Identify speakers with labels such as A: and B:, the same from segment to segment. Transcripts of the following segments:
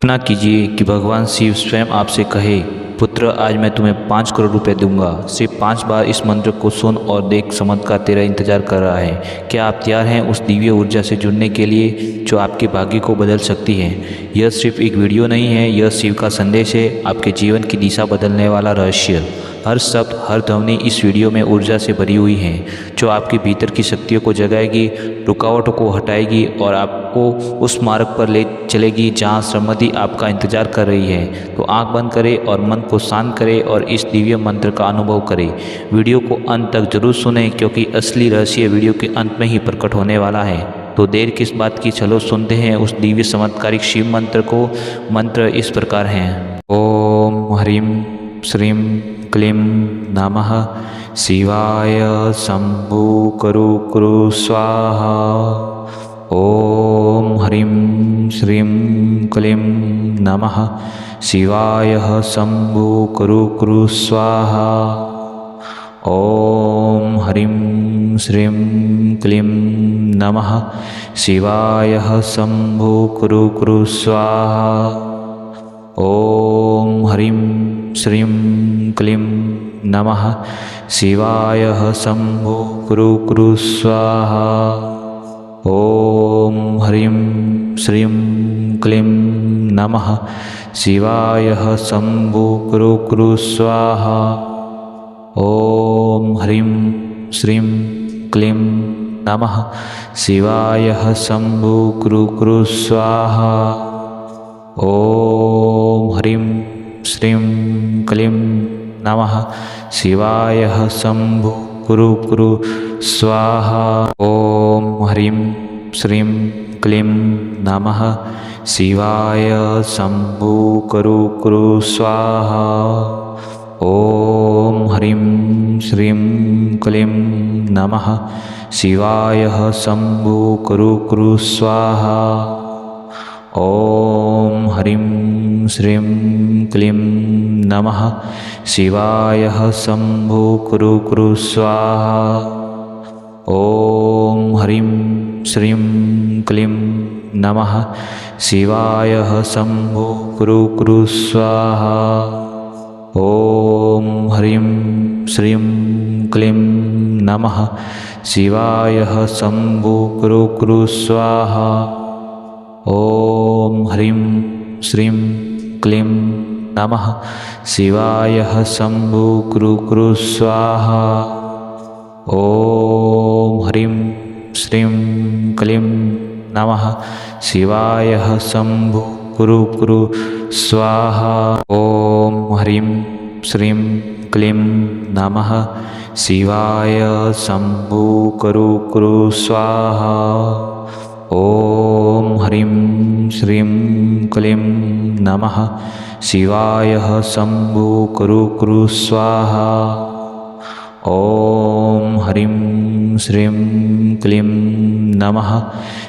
A: कल्पना कीजिए कि भगवान शिव स्वयं आपसे कहे, पुत्र आज मैं तुम्हें 5 करोड़ रुपए दूंगा, सिर्फ 5 बार इस मंत्र को सुन और देख, चमत्कार तेरा इंतजार कर रहा है। क्या आप तैयार हैं उस दिव्य ऊर्जा से जुड़ने के लिए जो आपके भाग्य को बदल सकती है? यह सिर्फ एक वीडियो नहीं है, यह शिव का संदेश है, आपके जीवन की दिशा बदलने वाला रहस्य। हर शब्द, हर ध्वनि इस वीडियो में ऊर्जा से भरी हुई है, जो आपके भीतर की शक्तियों को जगाएगी, रुकावटों को हटाएगी और आपको उस मार्ग पर ले चलेगी जहां समृद्धि आपका इंतजार कर रही है। तो आंख बंद करें और मन को शांत करें और इस दिव्य मंत्र का अनुभव करें। वीडियो को अंत तक जरूर सुनें, क्योंकि असली रहस्य वीडियो के अंत में ही प्रकट होने वाला है। तो देर किस बात की, चलो सुनते हैं उस दिव्य चमत्कारिक शिव मंत्र को। मंत्र इस प्रकार हैं। ओम ह्रीं श्रीं क्लीं नमः शिवाय शंभु करु कुरु स्वाहा। ओम ह्रीं श्रीं क्लीं नमः शिवाय शंभु करु कुरु स्वाहा। ओम ह्रीं श्रीं क्लीं नमः शिवाय शंभु करु कुरु स्वाहा। ओम ह्रीं श्रीं क्लीं नमः शिवाय शंभु करु कुरु स्वाहा। ओम ह्रीं श्रीं क्लीं नमः शिवाय शंभु करु कुरु स्वाहा। ओम ह्रीं श्रीं क्लीं नमः शिवाय शंभु करु कुरु स्वाहा। ओम ह्रीं श्रीं क्लीं नमः शिवाय शंभु करु कुरु स्वाहा। ओम ह्रीं श्रीं क्लीं नमः शिवाय शंभु करु कुरु स्वाहा। ओम ह्रीं श्रीं क्लीं नमः शिवाय शंभु करु कुरु स्वाहा। ओम ह्रीं श्रीं क्लीं नमः शिवाय शंभु करु कुरु स्वाहा। ओम ह्रीं श्रीं क्लीं नमः शिवाय शंभु करु कुरु स्वाहा। ओम ह्रीं श्रीं क्लीं नमः शिवाय शंभु करु कुरु स्वाहा। ओम ह्रीं श्रीं क्लीं नमः शिवाय शंभु करु कुरु स्वाहा। ओम ह्रीं श्रीं क्लीं नमः शिवाय शंभु करु कुरु स्वाहा। ओम ह्रीं श्रीं क्लीं नमः शिवाय शंभु करु कुरु स्वाहा। ओम ह्रीं श्रीं क्लीं नमः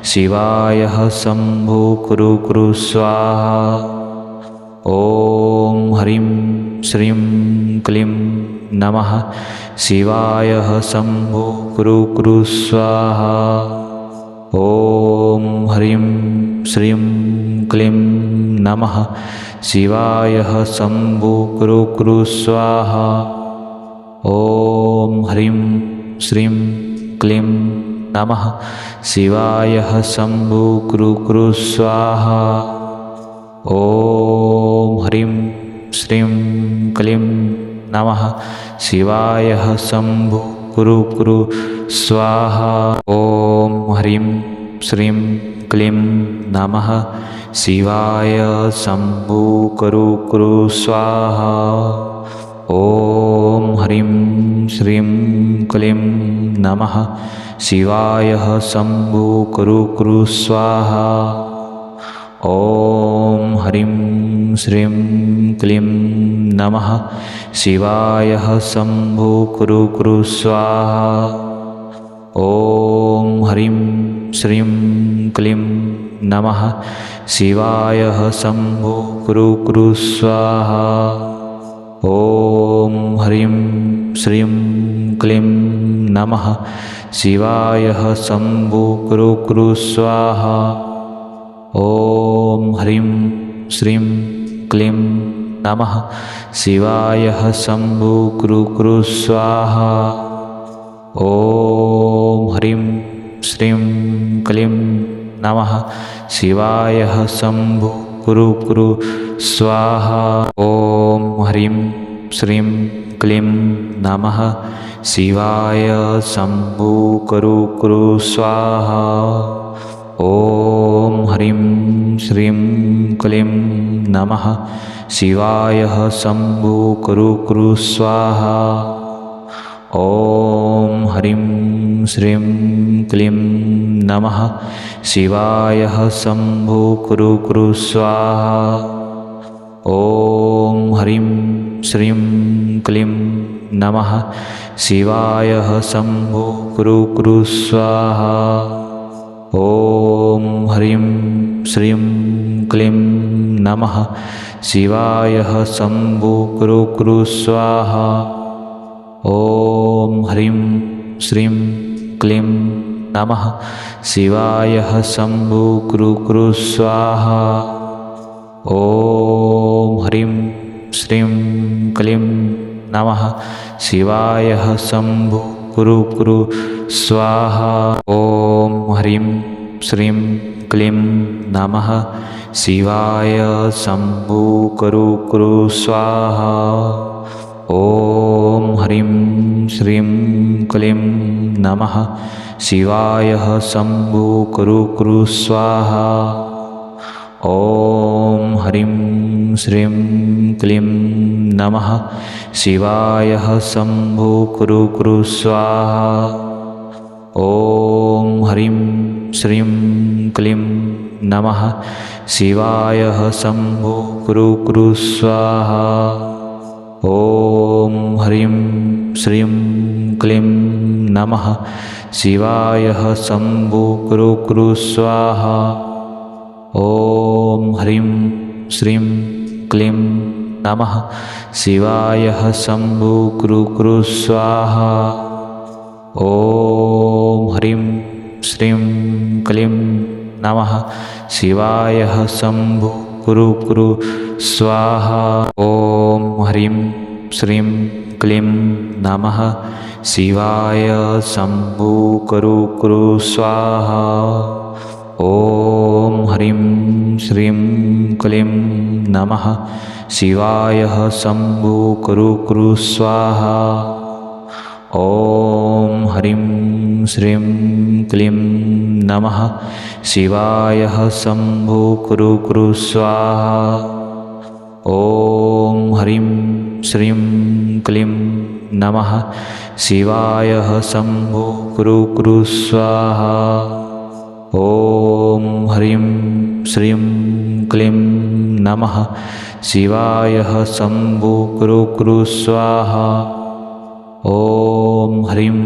A: शिवाय शंभु करु कुरु स्वाहा। ओम ह्रीं श्रीं क्लीं नमः शिवाय शंभु करु कुरु स्वाहा। ओम ह्रीं श्रीं क्लीं नमः शिवाय शंभु करु कुरु स्वाहा। ओम ह्रीं श्रीं क्लीं नमः शिवाय शंभु करु कुरु स्वाहा। ओम ह्रीं श्रीं क्लीं नमः शिवाय शंभु करु कुरु स्वाहा। ओम ह्रीं श्रीं क्लीं नमः शिवाय शंभु करु कुरु स्वाहा। ओम ह्रीं श्रीं क्लीं नमः शिवाय शंभु करु कुरु स्वाहा। ओम ह्रीं श्रीं क्लीं नमः शिवाय शंभु करु कुरु स्वाहा। ओम ह्रीं श्रीं क्लीं नमः शिवाय शंभु करु कुरु स्वाहा। ओम ह्रीं श्रीं क्लीं नमः शिवाय शंभु करु कुरु स्वाहा। ओम ह्रीं श्रीं क्लीं नमः शिवाय शंभु करु कुरु स्वाहा। ओम ह्रीं श्रीं क्लीं नमः शिवाय शंभु कुरु कुरु स्वाहा। ओम ह्रीं श्रीं क्लीं नमः शिवाय शंभु कुरु कुरु स्वाहा। ओम ह्रीं श्रीं क्लीं नमः शिवाय शंभु कुरु कुरु स्वाहा। ओम ह्रीं श्रीं क्लीं नमः शिवाय शंभु कुरु कुरु स्वाहा। ओम ह्रीं श्रीं क्लीं नमः शिवाय शंभु कुरु कुरु स्वाहा। ओम ह्रीं श्रीं क्लीं नमः शिवाय शंभु कुरु कुरु स्वाहा। ओम ह्रीं श्रीं क्लीं नमः शिवाय शंभु कुरु कुरु स्वाहा। ओम ह्रीं श्रीं क्लीं नमः शिवाय शंभु कुरु कुरु स्वाहा। ओम ह्रीं श्रीं क्लीं नमः शिवाय शंभु कुरु कुरु स्वाहा। ओम ह्रीं श्रीं क्लीं नमः शिवाय शंभु कुरु कुरु स्वाहा। ओम ह्रीं श्रीं क्लीं नमः शिवाय शंभु कुरु कुरु स्वाहा। ओम ह्रीं श्रीं क्लीं नमः शिवाय शंभु कुरु कुरु स्वाहा। ओम ह्रीं श्रीं क्लीं नमः शिवाय शंभु कुरु कुरु स्वाहा। ओम ह्रीं श्रीं क्लीं नमः शिवाय शंभु कुरु कुरु स्वाहा। ओम ह्रीं श्रीं क्लीं नमः शिवाय शंभु कुरु कुरु स्वाहा। ओम ह्रीं श्रीं क्लीं नमः शिवाय शंभु कुरु कुरु स्वाहा। ओम ह्रीं श्रीं क्लीं नमः शिवाय शंभु कुरु कुरु स्वाहा। ओम ह्रीं श्रीं क्लीं नमः शिवाय शंभु कुरु कुरु स्वाहा। ओम ह्रीं श्रीं क्लीं नमः शिवाय शंभु कुरु कुरु स्वाहा। ओम ह्रीं श्रीं क्लीं नमः शिवाय शंभु कुरु कुरु स्वाहा। ओम ह्रीं श्रीं क्लीं नमः शिवाय शंभु कुरु कुरु स्वाहा। ओम ह्रीं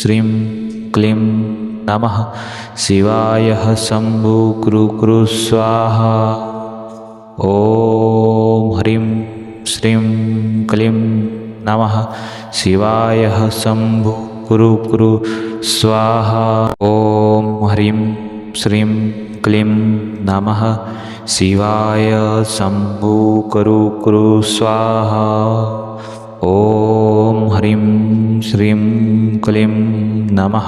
A: श्रीं क्लीं नमः शिवाय शंभु कुरु कुरु स्वाहा। ओम ह्रीं श्रीं क्लीं नमः शिवाय शंभु कुरु कुरु स्वाहा। ओम ह्रीं श्रीं क्लीं नमः शिवाय शंभु कुरु कुरु स्वाहा। ओम ह्रीं श्रीं क्लीं नमः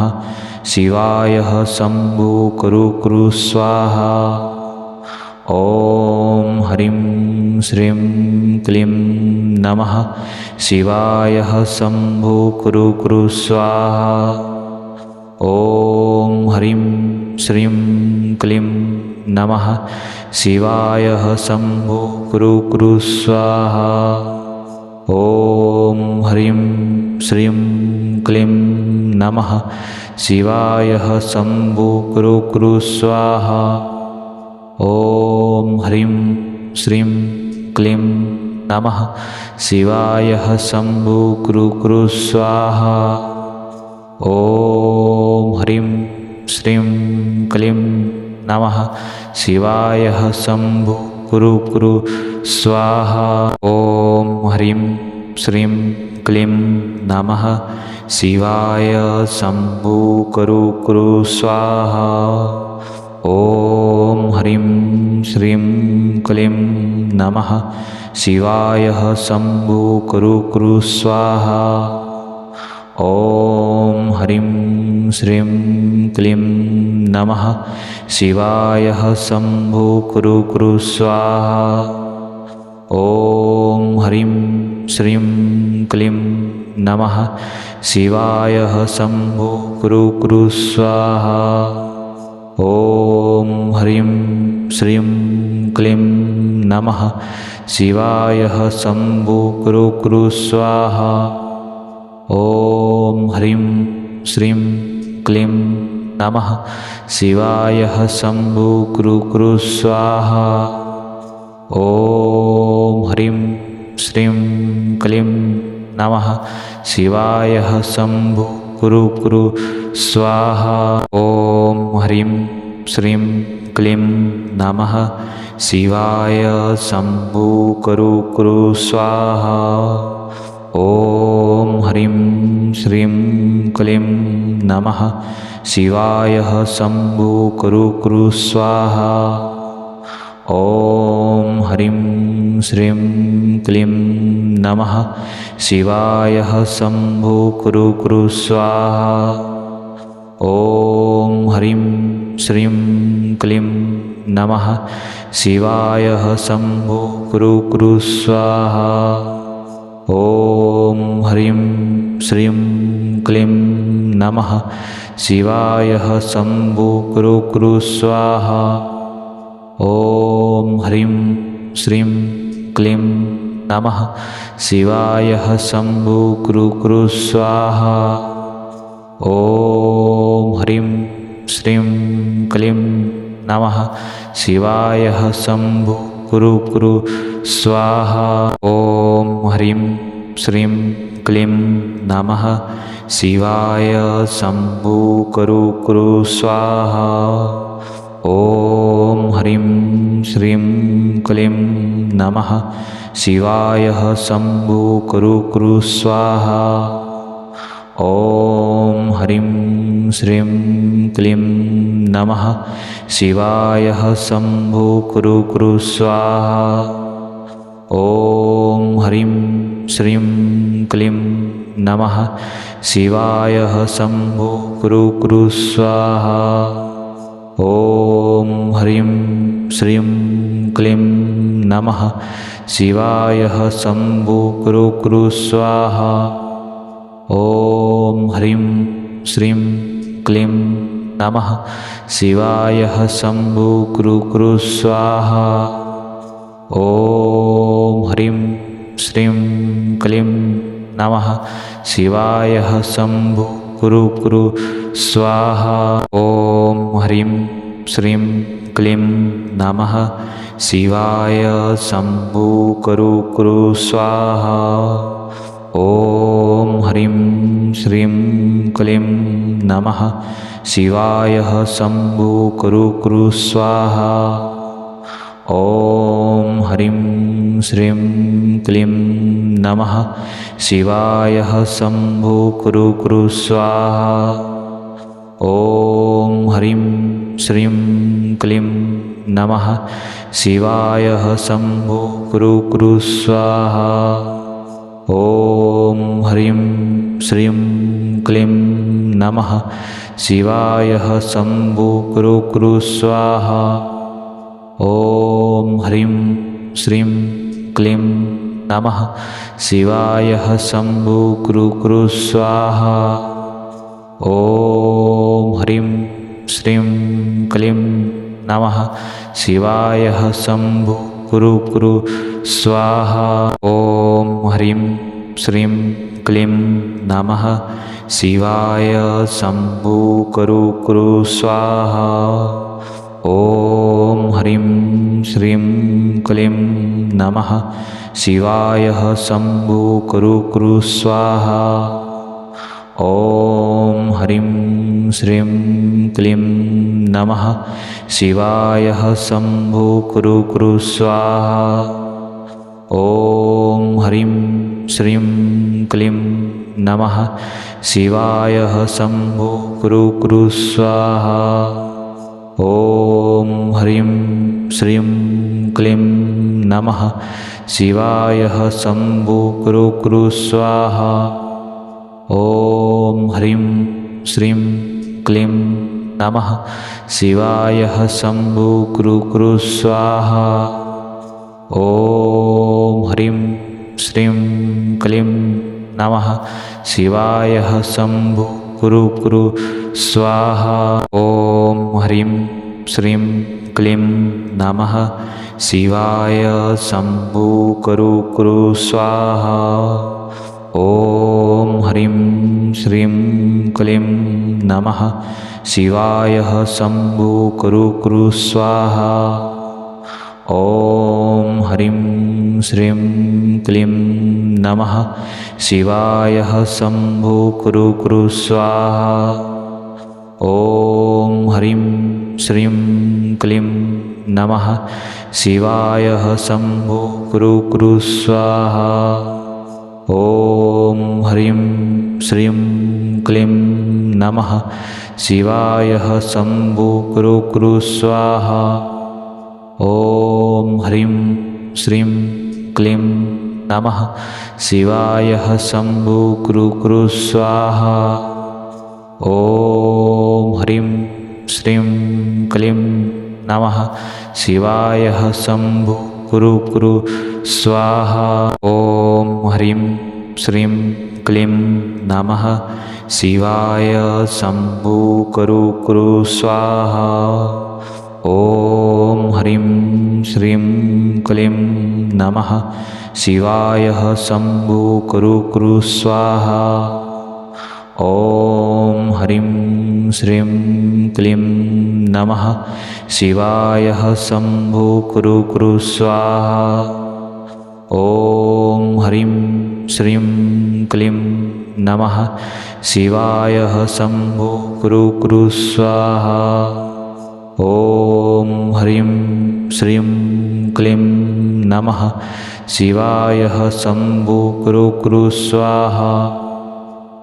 A: शिवाय शंभु कुरु कुरु स्वाहा। ओम ह्रीं श्रीं क्लीं नमः शिवाय शंभु कुरु कुरु स्वाहा। ओम ह्रीं श्रीं क्लीं नमः शिवाय शंभु कुरु कुरु स्वाहा। ओम ह्रीं श्रीं क्लीं नमः शिवाय शंभु कुरु कुरु स्वाहा। ओम ह्रीं श्रीं क्लीं नमः शिवाय शंभु कुरु कुरु स्वाहा। ओम ह्रीं श्रीं क्लीं नमः शिवाय शंभु कुरु कुरु स्वाहा। ओम ह्रीं श्रीं क्लीं नमः शिवाय शंभु कुरु कुरु स्वाहा। ॐ ह्रीं श्रीं क्लीं नमः शिवाय शम्भो कुरु कुरु स्वाहा। ॐ ह्रीं श्रीं क्लीं नमः शिवाय शम्भो कुरु कुरु स्वाहा। ॐ ह्रीं श्रीं क्लीं नमः शिवाय शम्भो कुरु कुरु स्वाहा। ॐ ह्रीं श्रीं क्लीं नमः शिवाय शम्भो कुरु कुरु स्वाहा। ॐ ह्रीं श्रीं क्लीं नमः शिवाय शम्भो कुरु कुरु स्वाहा। ॐ ह्रीं श्रीं क्लीं नमः शिवाय शम्भो कुरु कुरु स्वाहा। ॐ ह्रीं श्रीं क्लीं नमः शिवाय शम्भो कुरु कुरु स्वाहा। ॐ ह्रीं श्रीं क्लीं नमः शिवाय शम्भो कुरु कुरु स्वाहा। ॐ ह्रीं श्रीं क्लीं नमः शिवाय शम्भो कुरु कुरु स्वाहा। ॐ ह्रीं श्रीं क्लीं नमः शिवाय शम्भो कुरु कुरु स्वाहा। ॐ ह्रीं श्रीं क्लीं नमः शिवाय शम्भो कुरु कुरु स्वाहा। ॐ ह्रीं श्रीं क्लीं नमः शिवाय शम्भो कुरु कुरु स्वाहा। ॐ ह्रीं श्रीं क्लीं नमः शिवाय शम्भो कुरु कुरु स्वाहा। ॐ ह्रीं श्रीं क्लीं नमः शिवाय शम्भो कुरु कुरु स्वाहा। ॐ ह्रीं श्रीं क्लीं नमः शिवाय शम्भो कुरु कुरु स्वाहा। ॐ ह्रीं श्रीं क्लीं नमः शिवाय शम्भो कुरु कुरु स्वाहा। ॐ ह्रीं श्रीं क्लीं नमः शिवाय शम्भो कुरु कुरु स्वाहा। ॐ ह्रीं श्रीं क्लीं नमः शिवाय शम्भो कुरु कुरु स्वाहा। ॐ ह्रीं श्रीं क्लीं नमः शिवाय शम्भो कुरु कुरु स्वाहा। ॐ ह्रीं श्रीं क्लीं नमः शिवाय शम्भो कुरु कुरु स्वाहा। ॐ ह्रीं श्रीं क्लीं नमः शिवाय शम्भो कुरु कुरु स्वाहा। ॐ ह्रीं श्रीं क्लीं नमः शिवाय शम्भो कुरु कुरु स्वाहा। ॐ ह्रीं श्रीं क्लीं नमः शिवाय शम्भो कुरु कुरु स्वाहा। ॐ ह्रीं श्रीं क्लीं नमः शिवाय शम्भो कुरु कुरु स्वाहा। ॐ ह्रीं श्रीं क्लीं नमः शिवाय शम्भो कुरु कुरु स्वाहा। ॐ ह्रीं श्रीं क्लीं नमः शिवाय शम्भो कुरु कुरु स्वाहा। ॐ ह्रीं श्रीं क्लीं नमः शिवाय शम्भो कुरु कुरु स्वाहा। ॐ ह्रीं श्रीं क्लीं नमः शिवाय शम्भो कुरु कुरु स्वाहा। ॐ ह्रीं श्रीं क्लीं नमः शिवाय शम्भो कुरु कुरु स्वाहा। ॐ ह्रीं श्रीं क्लीं नमः शिवाय शम्भो कुरु कुरु स्वाहा। ॐ ह्रीं श्रीं क्लीं नमः शिवाय शम्भो कुरु कुरु स्वाहा। ॐ ह्रीं श्रीं क्लीं नमः शिवाय शम्भो कुरु कुरु स्वाहा। ॐ ह्रीं श्रीं क्लीं नमः शिवाय शम्भो कुरु कुरु स्वाहा। ॐ ह्रीं श्रीं क्लीं नमः शिवाय शम्भो कुरु कुरु स्वाहा। ॐ ह्रीं श्रीं क्लीं नमः शिवाय शम्भो कुरु कुरु स्वाहा। ॐ ह्रीं श्रीं क्लीं नमः शिवाय शम्भो कुरु कुरु स्वाहा। ॐ ह्रीं श्रीं क्लीं नमः शिवाय शम्भो कुरु कुरु स्वाहा। ॐ ह्रीं श्रीं क्लीं नमः शिवाय शम्भो कुरु कुरु स्वाहा। ॐ ह्रीं श्रीं क्लीं नमः शिवाय शम्भो कुरु कुरु स्वाहा। ॐ ह्रीं श्रीं क्लीं नमः शिवाय शम्भो कुरु कुरु स्वाहा। ॐ ह्रीं श्रीं क्लीं नमः शिवाय शम्भो कुरु कुरु स्वाहा। ॐ ह्रीं श्रीं क्लीं नमः शिवाय शम्भो कुरु कुरु स्वाहा। ॐ ह्रीं श्रीं क्लीं नमः शिवाय शम्भो कुरु कुरु स्वाहा। ॐ ह्रीं श्रीं क्लीं नमः शिवाय शम्भो कुरु कुरु स्वाहा। ॐ ह्रीं श्रीं क्लीं नमः शिवाय शम्भो कुरु कुरु स्वाहा। ॐ ह्रीं श्रीं क्लीं नमः शिवाय शम्भो कुरु कुरु स्वाहा।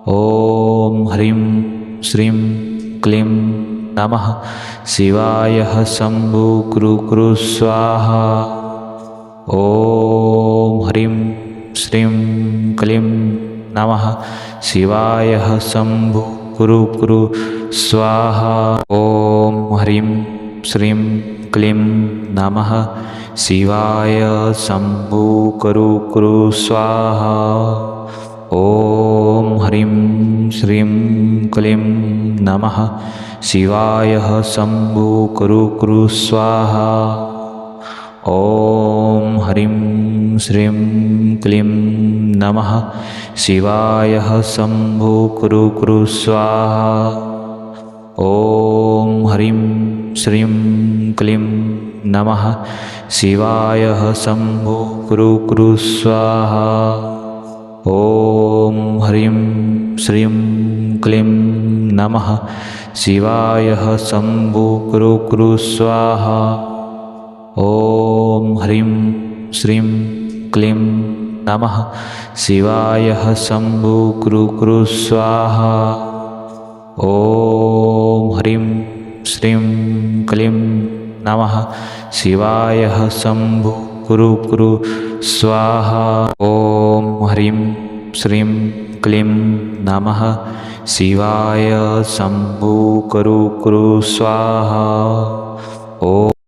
A: ॐ ह्रीं श्रीं क्लीं नमः शिवाय शम्भो कुरु कुरु स्वाहा। ॐ ह्रीं श्रीं क्लीं नमः शिवाय शम्भो कुरु कुरु स्वाहा। ॐ ह्रीं श्रीं क्लीं नमः शिवाय शम्भो कुरु कुरु स्वाहा। ॐ ह्रीं श्रीं क्लीं नमः शिवाय शम्भो कुरु कुरु स्वाहा। ॐ ह्रीं श्रीं क्लीं नमः शिवाय शम्भो कुरु कुरु स्वाहा। ॐ ह्रीं श्रीं क्लीं नमः शिवाय शम्भो कुरु कुरु स्वाहा। ॐ ह्रीं श्रीं क्लीं नमः शिवाय शम्भो कुरु कुरु स्वाहा। ॐ ह्रीं श्रीं क्लीं नमः शिवाय शम्भो कुरु कुरु स्वाहा। ॐ ह्रीं श्रीं क्लीं नमः शिवाय शम्भो कुरु कुरु स्वाहा। ॐ ह्रीं श्रीं क्लीं नमः शिवाय शम्भो कुरु कुरु स्वाहा। ॐ